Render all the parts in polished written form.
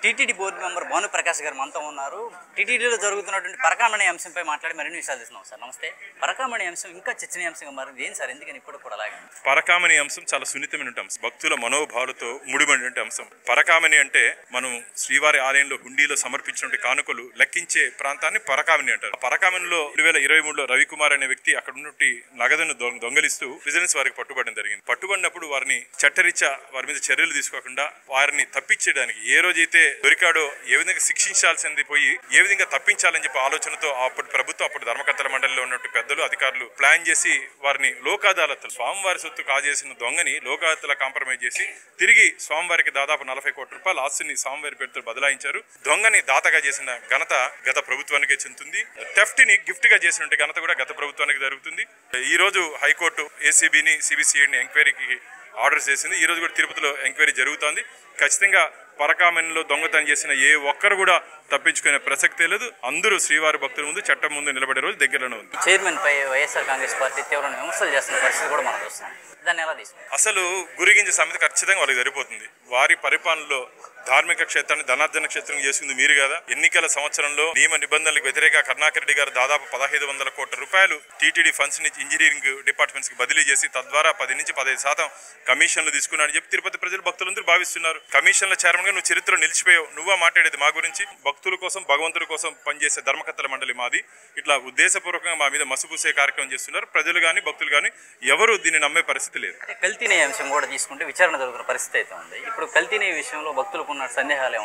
TTD board member Bhanuprakash గారు మనతో ఉన్నారు. టీటీడీలో జరుగుతున్నటువంటి పరకామణి అంశంపై మాట్లాడి మరిన్ని విషయాలు తెలుసుకున్నాం. సార్ నమస్తే. పరకామణి అంశం ఇంకా చర్చనీయాంశంగా మారింది ఏం సార్, ఎందుకని ఇప్పుడు కూడా అలాగే? పరకామణి అంశం చాలా సున్నితమైన అంశం, భక్తుల మనోభావాలతో ముడిపడిన అంశం. పరకామణి అంటే మనం శ్రీవారి ఆలయంలో హుండీలో సమర్పించినటువంటి కానుకలు లెక్కించే ప్రాంతాన్ని పరకామణి అంటారు. పరకామణిలో 2023లో రవికుమార్ అనే వ్యక్తి అక్కడ ఉన్నటువంటి నగదును దొంగలిస్తూ విజిలెన్స్ వారికి పట్టుబడడం జరిగింది. పట్టుబడినప్పుడు వారిని చట్టరీత్యా వారి మీద చర్యలు తీసుకోకుండా వారిని తప్పించేయడానికి ఏ రోజైతే దొరికాడో ఏ విధంగా శిక్షించాల్సింది పోయి ఏ విధంగా తప్పించాలని చెప్పి ఆలోచనతో అప్పటి ప్రభుత్వం, అప్పుడు ధర్మకర్తల మండలిలో ఉన్నటువంటి పెద్దలు అధికారులు ప్లాన్ చేసి వారిని లోకాదాలత్ స్వామివారి సొత్తు కాజేసిన దొంగని లోకాదాలత్ కాంప్రమైజ్ చేసి తిరిగి స్వామివారికి దాదాపు 40 కోట్ల రూపాయల ఆస్తిని స్వామివారి పేరుతో బదలాయించారు. దొంగని దాతగా చేసిన ఘనత గత ప్రభుత్వానికే చెందుతుంది. థెఫ్ట్ ని గిఫ్ట్ గా చేసిన ఘనత కూడా గత ప్రభుత్వానికి జరుగుతుంది. ఈ రోజు హైకోర్టు ఏసీబీని సిబిసిఐడిని ఎంక్వైరీకి ఆర్డర్ చేసింది. ఈ రోజు కూడా తిరుపతిలో ఎంక్వైరీ జరుగుతోంది. ఖచ్చితంగా పరకామణిలో దొంగతనం చేసిన ఏ ఒక్కరు కూడా తప్పించుకునే ప్రసక్తే లేదు. అందరూ శ్రీవారి భక్తుల ముందు చట్టం ముందు నిలబడే రోజు దగ్గరలోనే ఉంది. చైర్మన్ పై వైఎస్ఆర్ కాంగ్రెస్ పార్టీ తీవ్రమైన విమర్శలు చేస్తున్న పరిస్థితి కూడా మనం చూస్తున్నాం. దాన్ని ఎలా తీసుకుంటాం? అసలు గురిగింజ సమితి ఖచ్చితంగా వాళ్ళకి సరిపోతుంది. వారి పరిపాలనలో ధార్మిక క్షేత్రాన్ని ధనార్జన క్షేత్రం చేసింది మీరు కదా. ఎన్నికల సంవత్సరంలో నియమ నిబంధనలకు వ్యతిరేక కరుణాకర్ రెడ్డి గారు దాదాపు 1500 కోట్ల రూపాయలు టీటీడీ ఫండ్స్ నుంచి ఇంజనీరింగ్ డిపార్ట్మెంట్స్ కి బదిలీ చేసి తద్వారా 10 నుంచి 15% కమిషన్లు తీసుకున్నాడని చెప్పి తిరుపతి ప్రజలు భక్తులందరూ భావిస్తున్నారు. కమిషన్ల చైర్మన్ గా నువ్వు చరిత్రలో నిలిచిపోయావు. నువ్వా మాట్లాడేది మా గురించి? భక్తుల కోసం భగవంతుడి కోసం పనిచేసే ధర్మకర్తల మండలి మాది. ఇట్లా ఉద్దేశపూర్వకంగా మా మీద మసుపూసే కార్యక్రమం చేస్తున్నారు. ప్రజలు కానీ భక్తులు కానీ ఎవరు దీన్ని నమ్మే పరిస్థితి లేదు. కల్తీ అంశం కూడా తీసుకుంటే విచారణ జరుగుతున్న పరిస్థితి అయితే ఉంది. ఇప్పుడు కల్తీ విషయంలో భక్తులకు ఉన్న సందేహాలు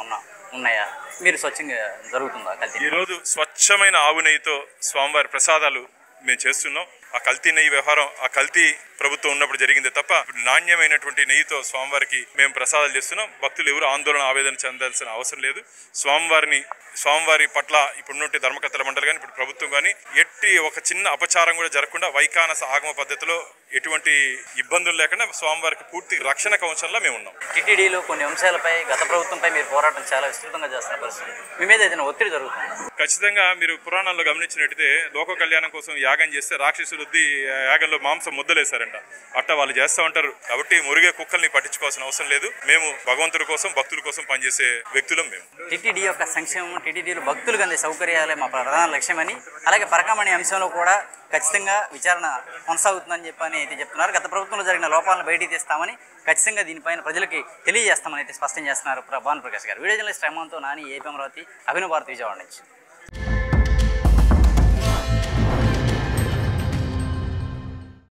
ఉన్నాయా? మీరు స్వచ్ఛంగా జరుగుతుందా కల్తీ? ఈ రోజు స్వచ్ఛమైన ఆవు నెయ్యితో స్వామివారి ప్రసాదాలు మేము చేస్తున్నాం. ఆ కల్తీ నెయ్యి వ్యవహారం ఆ కల్తీ ప్రభుత్వం ఉన్నప్పుడు జరిగిందే తప్ప నాణ్యమైనటువంటి నెయ్యితో స్వామివారికి మేము ప్రసాదాలు చేస్తున్నాం. భక్తులు ఎవరు ఆందోళన ఆవేదన చెందాల్సిన అవసరం లేదు. స్వామివారి పట్ల ఇప్పుడున్నట్టు ధర్మకర్తల మండలి కానీ ఇప్పుడు ప్రభుత్వం కానీ ఎట్టి ఒక చిన్న అపచారం కూడా జరగకుండా వైఖానస ఆగమ పద్ధతిలో ఎటువంటి ఇబ్బందులు లేకుండా స్వామివారికి పూర్తి రక్షణ కవచంలో మేము ఉన్నాం. టీటీడీలో కొన్ని అంశాలపై గత ప్రభుత్వంపై మీరు పోరాటం చాలా విస్తృతంగా చేస్తున్న పరిస్థితి, మీ మీద ఏదైనా ఒత్తిడి జరుగుతుంది? ఖచ్చితంగా మీరు పురాణాల్లో గమనించినట్టయితే లోక కళ్యాణం కోసం యాగం చేస్తే రాక్షసులు యాగంలో మాంసం ముద్దలేశారంట. అట్లా వాళ్ళు చేస్తూ ఉంటారు. కాబట్టి మురిగే కుక్కల్ని పట్టించుకోవాల్సిన అవసరం లేదు. మేము భగవంతుడి కోసం భక్తుల కోసం పనిచేసే వ్యక్తులం. మేము టీటీడీ యొక్క సంక్షేమం, టీటీడీలో భక్తులకు అందే సౌకర్యాలే మా ప్రధాన లక్ష్యమని, అలాగే పరకామణి అంశంలో కూడా ఖచ్చితంగా విచారణ కొనసాగుతుందని చెప్పని అయితే చెప్తున్నారు. గత ప్రభుత్వంలో జరిగిన లోపాలను బయటికి తీస్తామని, ఖచ్చితంగా దీనిపైన ప్రజలకి తెలియజేస్తామని అయితే స్పష్టం చేస్తున్నారు భానుప్రకాష్ గారు. వీడియో జర్నలిస్ట్ రేమంతో నాని, ఏపీ అమరావతి, అభినవ్ భారతి, విజయవాడ నుంచి.